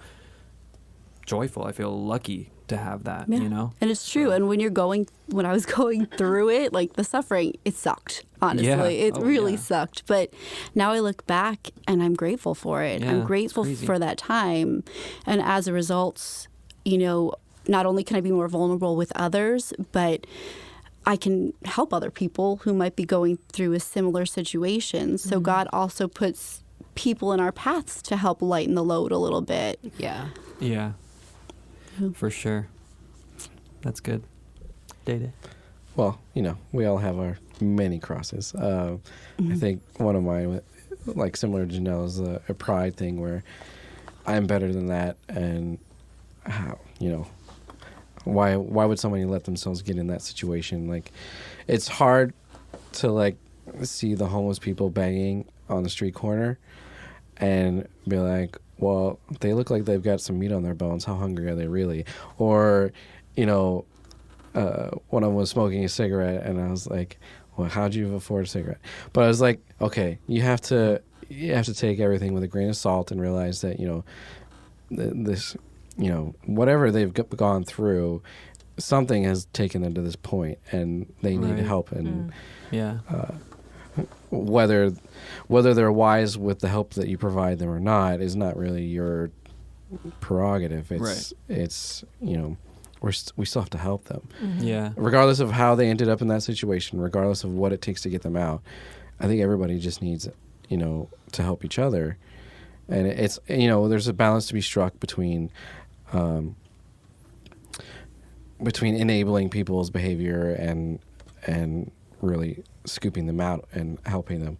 joyful. I feel lucky to have that, Yeah. you know? And it's true. And when I was going through it, like the suffering, it sucked, honestly. Yeah. It Oh, really yeah. sucked. But now I look back and I'm grateful for it. Yeah, I'm it's grateful crazy. for that time. And as a result, you know, not only can I be more vulnerable with others, but I can help other people who might be going through a similar situation. So God also puts people in our paths to help lighten the load a little bit. Yeah. Yeah. For sure. That's good. Day. Well, you know, we all have our many crosses. I think one of mine, like similar to Janelle's, a pride thing where I'm better than that, and how, you know, why would somebody let themselves get in that situation? Like, it's hard to like see the homeless people begging on the street corner and be like, well, they look like they've got some meat on their bones. How hungry are they really? Or, you know, when I was smoking a cigarette and I was like, well, how'd you afford a cigarette? But I was like, okay, you have to take everything with a grain of salt and realize that, you know, this, you know, whatever they've gone through, something has taken them to this point and they need Right. help. And Yeah. whether they're wise with the help that you provide them or not is not really your prerogative. It's you know, we still have to help them, Yeah. regardless of how they ended up in that situation, regardless of what it takes to get them out. I think everybody just needs, you know, to help each other, and it's, you know, there's a balance to be struck between enabling people's behavior and really scooping them out and helping them,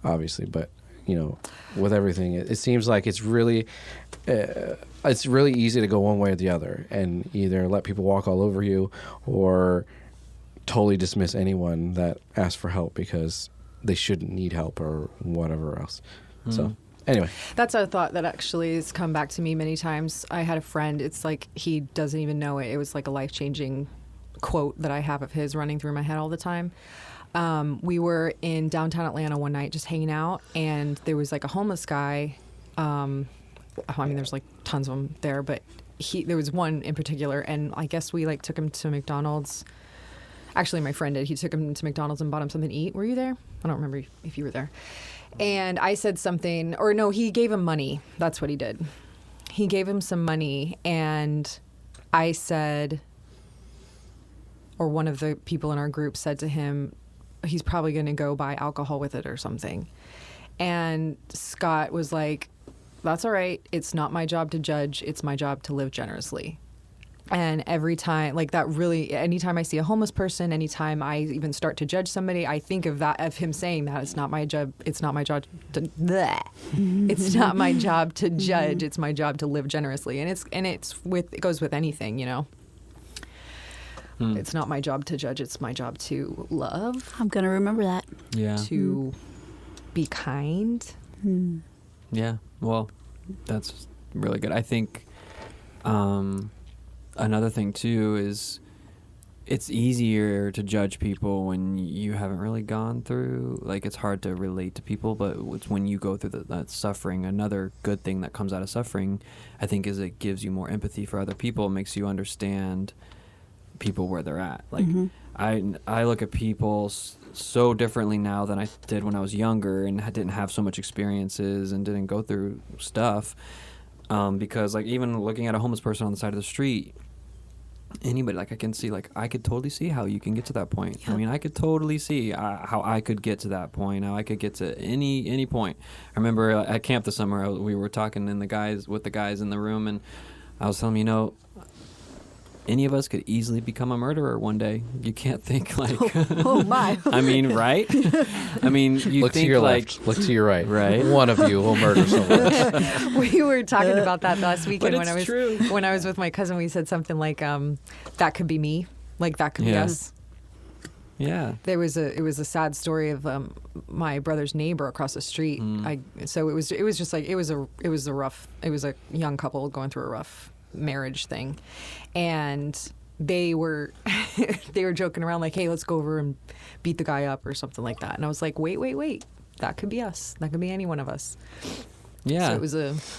obviously. But, with everything. It seems like it's really easy to go one way or the other, and either let people walk all over you or totally dismiss anyone that asks for help because they shouldn't need help or whatever else. So anyway, that's a thought that actually has come back to me many times. I had a friend, it's like he doesn't even know it. It was like a life-changing quote that I have of his running through my head all the time. We were in downtown Atlanta one night just hanging out, and there was like a homeless guy. I mean, there's like tons of them there, but there was one in particular, and I guess we like took him to McDonald's. Actually, my friend did. He took him to McDonald's and bought him something to eat. Were you there? I don't remember if you were there. And I said something, or no, he gave him money. That's what he did. He gave him some money, and I said, or one of the people in our group said to him, he's probably going to go buy alcohol with it or something. And Scott was like, that's all right. It's not my job to judge. It's my job to live generously. And every time, like that really, anytime I see a homeless person, anytime I even start to judge somebody, I think of him saying that it's not my job. It's not my job to, bleh. It's not my job to judge. It's my job to live generously. And it goes with anything, It's not my job to judge. It's my job to love. I'm going to remember that. Yeah. To be kind. Yeah. Well, that's really good. I think another thing, too, is it's easier to judge people when you haven't really gone through, like it's hard to relate to people, but it's when you go through that suffering. Another good thing that comes out of suffering, I think, is it gives you more empathy for other people. It makes you understand people where they're at. Like I look at people so differently now than I did when I was younger and I didn't have so much experiences and didn't go through stuff. Because like even looking at a homeless person on the side of the street, anybody, like I can see, like I could totally see how you can get to that point. Yep. I mean, I could totally see how I could get to that point, how I could get to any point. I remember at camp this summer, we were talking with the guys in the room, and I was telling them, any of us could easily become a murderer one day. You can't think like... oh my. I mean, right? I mean, you look think to your like... left, look to your right. Right. One of you will murder someone. We were talking about that last weekend But it's true. when I was with my cousin. We said something like, that could be me. Like, that could be us. Yeah. It was a sad story of my brother's neighbor across the street. So it was just like, it was a young couple going through a rough marriage thing, and they were joking around like, hey, let's go over and beat the guy up or something like that. And I was like, wait, that could be us. That could be any one of us. Yeah. So it was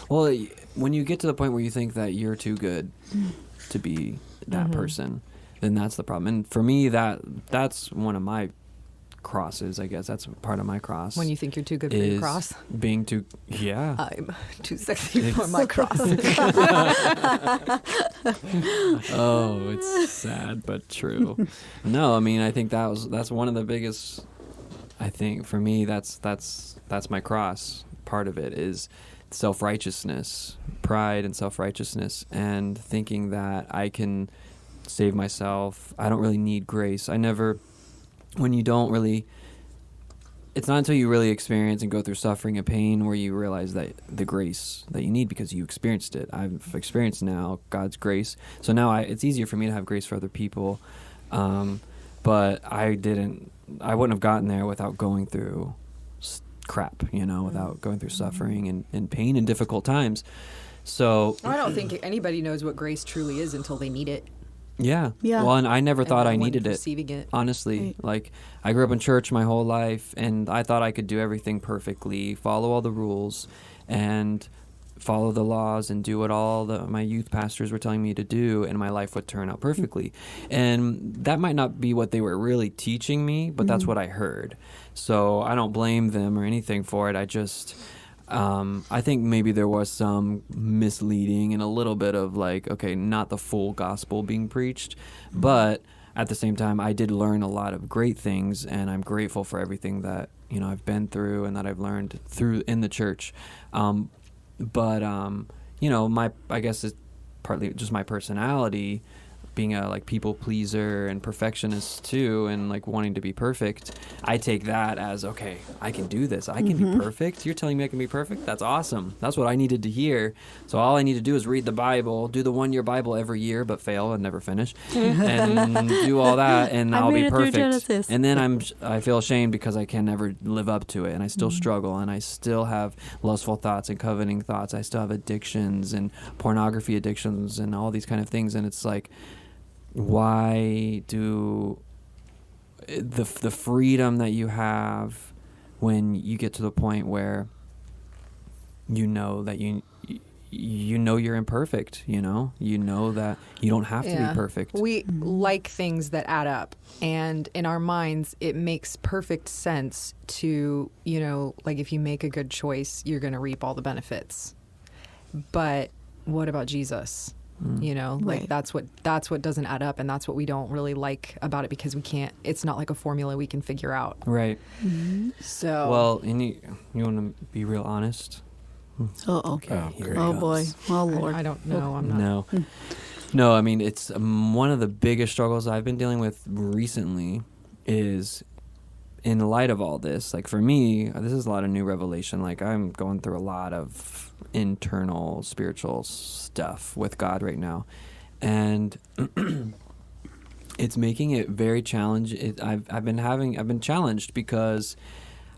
well, when you get to the point where you think that you're too good to be that person, then that's the problem. And for me, that's one of my crosses, I guess. That's part of my cross. when you think you're too good for your cross. Being too, yeah. I'm too sexy for my cross. Oh, it's sad but true. No, I mean, I think that's one of the biggest. I think for me, that's my cross. Part of it is self-righteousness, pride and self-righteousness, and thinking that I can save myself. I don't really need grace. When you don't really, it's not until you really experience and go through suffering and pain where you realize that the grace that you need, because you experienced it. I've experienced now God's grace. So now it's easier for me to have grace for other people. But I wouldn't have gotten there without going through crap, without going through suffering and pain and difficult times. So I don't think anybody knows what grace truly is until they need it. Yeah. Well, and I never thought I needed it. Honestly, right. Like I grew up in church my whole life, and I thought I could do everything perfectly, follow all the rules, and follow the laws, and do what all my youth pastors were telling me to do, and my life would turn out perfectly. And that might not be what they were really teaching me, but that's what I heard. So I don't blame them or anything for it. I just... I think maybe there was some misleading and a little bit of like, okay, not the full gospel being preached, but at the same time, I did learn a lot of great things, and I'm grateful for everything that, I've been through and that I've learned in the church. I guess it's partly just my personality. being a like people pleaser and perfectionist too, and like wanting to be perfect, I take that as, okay, I can do this. I can be perfect. You're telling me I can be perfect? That's awesome. That's what I needed to hear. So all I need to do is read the Bible, do the 1-year Bible every year, but fail and never finish, and do all that, and I'll be perfect. And then I feel ashamed because I can never live up to it, and I still struggle, and I still have lustful thoughts and coveting thoughts. I still have addictions and pornography addictions and all these kind of things, and it's like, why do the freedom that you have when you get to the point where you know that you know you're imperfect, you know that you don't have to be perfect. We like things that add up, and in our minds it makes perfect sense to, like if you make a good choice, you're going to reap all the benefits. But what about Jesus? Like that's what doesn't add up, and that's what we don't really like about it, because we can't, it's not like a formula we can figure out. Right. So well, and you want to be real honest. Okay. Here Oh it boy. comes. Oh Lord. I don't know. I'm not. No, I mean, it's one of the biggest struggles I've been dealing with recently is, in light of all this, like for me, this is a lot of new revelation. Like I'm going through a lot of internal spiritual stuff with God right now, and it's making it very challenging. I've been challenged because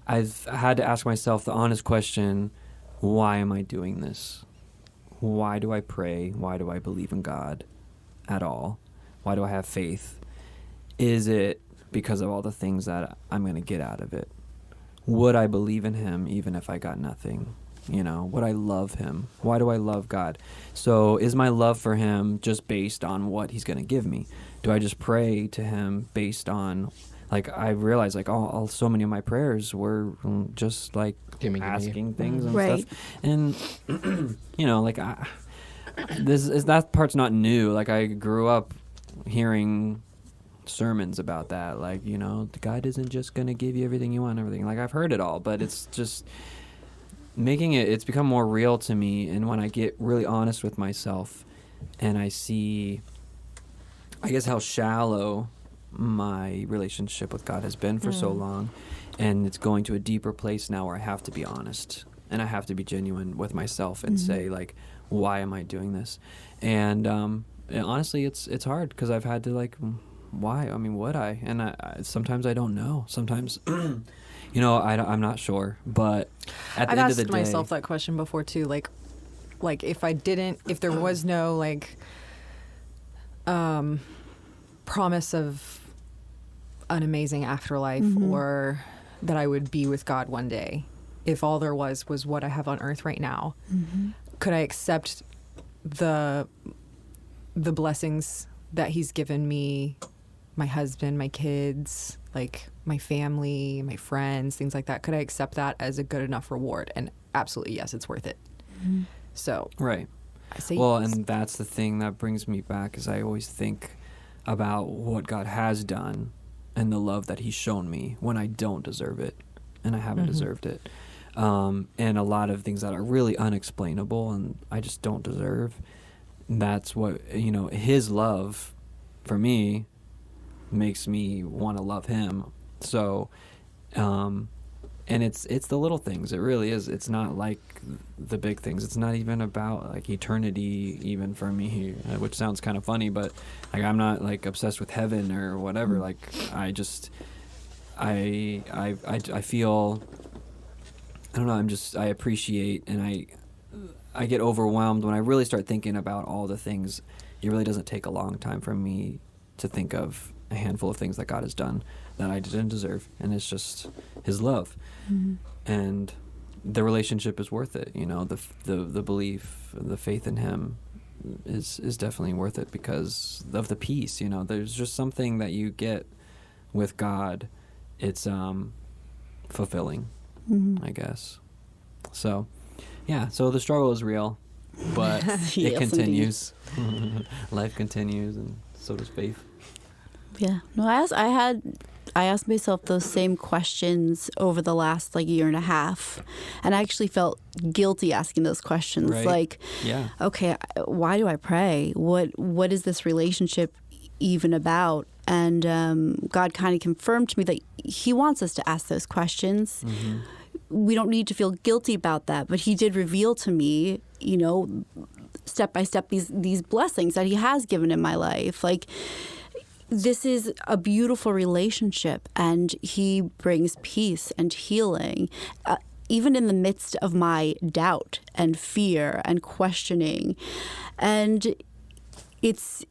I've had to ask myself the honest question: why am I doing this? Why do I pray? Why do I believe in God at all? Why do I have faith? Is it because of all the things that I'm going to get out of it? Would I believe in him even if I got nothing? Would I love him? Why do I love God? So is my love for him just based on what he's going to give me? Do I just pray to him based on, like, I realized, like, so many of my prayers were just like asking things and stuff. And, like, that part's not new. Like, I grew up hearing sermons about that. Like, God isn't just going to give you everything you want and everything. Like, I've heard it all, but it's just it's become more real to me. And when I get really honest with myself and I see, I guess, how shallow my relationship with God has been for so long, and it's going to a deeper place now where I have to be honest and I have to be genuine with myself and say, like, why am I doing this? And honestly, it's hard because I've had to, like, why? I mean, would I? And I sometimes I don't know. Sometimes, I'm not sure. But at the end of the day, I've asked myself that question before too. Like if there was no like promise of an amazing afterlife, or that I would be with God one day, if all there was what I have on earth right now, could I accept the blessings that he's given me, my husband, my kids, like my family, my friends, things like that? Could I accept that as a good enough reward? And absolutely, yes, it's worth it. So right. I say well, yes. And that's the thing that brings me back, is I always think about what God has done and the love that he's shown me when I don't deserve it, and I haven't deserved it. And a lot of things that are really unexplainable and I just don't deserve. That's what, his love for me makes me want to love him. So, and it's the little things. It really is. It's not like the big things. It's not even about like eternity even for me, which sounds kind of funny, but like I'm not like obsessed with heaven or whatever. Like I just, I feel, I don't know, I appreciate, and I get overwhelmed when I really start thinking about all the things. It really doesn't take a long time for me to think of a handful of things that God has done that I didn't deserve, and it's just his love. And the relationship is worth it. The belief, the faith in him is definitely worth it because of the peace. There's just something that you get with God. It's fulfilling, I guess. So yeah, so the struggle is real, but it continues. Life continues, and so does faith. Yeah. No, I asked myself those same questions over the last year and a half, and I actually felt guilty asking those questions. Right. Like, yeah, okay, why do I pray? What is this relationship even about. And God kind of confirmed to me that he wants us to ask those questions. Mm-hmm. We don't need to feel guilty about that. But he did reveal to me, step by step, these blessings that he has given in my life. Like, this is a beautiful relationship, and he brings peace and healing. Even in the midst of my doubt and fear and questioning. And it's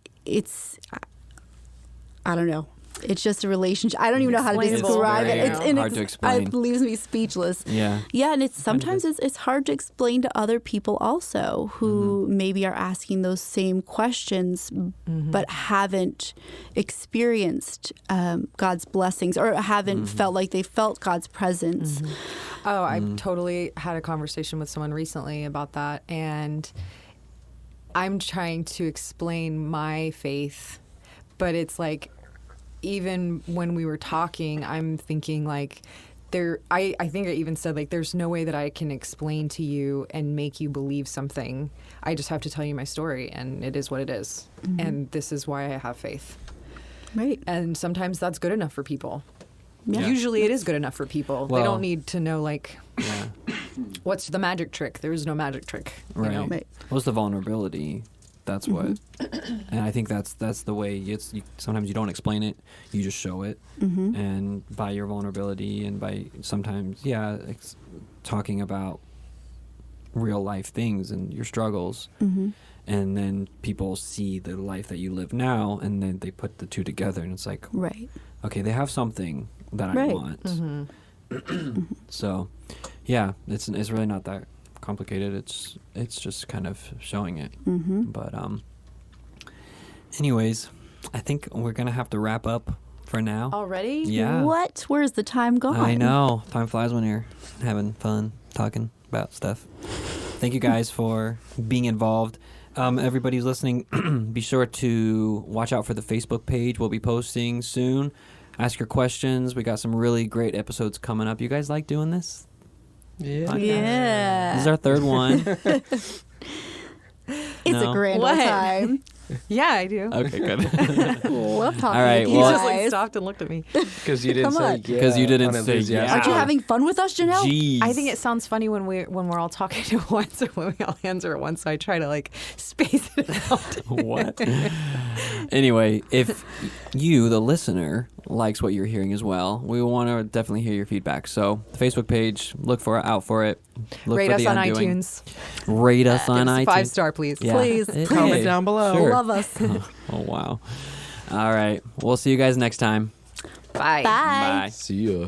I don't know. It's just a relationship. I don't even know how to describe it. It's hard to explain. It leaves me speechless. Yeah. Yeah, and sometimes it's hard to explain to other people also who maybe are asking those same questions but haven't experienced God's blessings or haven't felt like they felt God's presence. Oh, I totally had a conversation with someone recently about that, and I'm trying to explain my faith, but it's like, even when we were talking, I'm thinking like, I think I even said like, there's no way that I can explain to you and make you believe something. I just have to tell you my story, and it is what it is. And this is why I have faith. Right. And sometimes that's good enough for people. Yeah. Usually it is good enough for people. Well, they don't need to know like, Yeah. what's the magic trick? There is no magic trick. Right. You know? Right. What's the vulnerability? That's what, and I think that's the way. Sometimes you don't explain it, you just show it, and by your vulnerability and by sometimes, talking about real life things and your struggles, and then people see the life that you live now, and then they put the two together, and it's like, Right. okay, they have something that I want. So, yeah, it's really not that complicated. It's just kind of showing it. But anyways, I think we're gonna have to wrap up for now. Already? Yeah. What? Where's the time gone? I know. Time flies when you're having fun talking about stuff. Thank you guys for being involved. Everybody who's listening, be sure to watch out for the Facebook page. We'll be posting soon. Ask your questions. We got some really great episodes coming up. You guys like doing this? Yeah. Yeah. This is our third one. It's a grand old What? time. Yeah, I do. Okay, good. Love talking All right, with you He well- just like guys. stopped and looked at me. Because you didn't Come say on. yeah. 'Cause you didn't say unenthusiastic. yeah. Aren't you having fun with us, Janelle? Jeez. I think it sounds funny when we're all talking at once or when we all answer at once, so I try to like space it out. What? Anyway, if you, the listener, likes what you're hearing as well, we want to definitely hear your feedback. So, the Facebook page, look out for it. Look Rate for us the on Undoing. iTunes. Rate us on Give us iTunes. a 5-star, please. Yeah. Please. Comment Hey, down below. sure. Love us. Oh, wow. All right. We'll see you guys next time. Bye. Bye. Bye. See ya.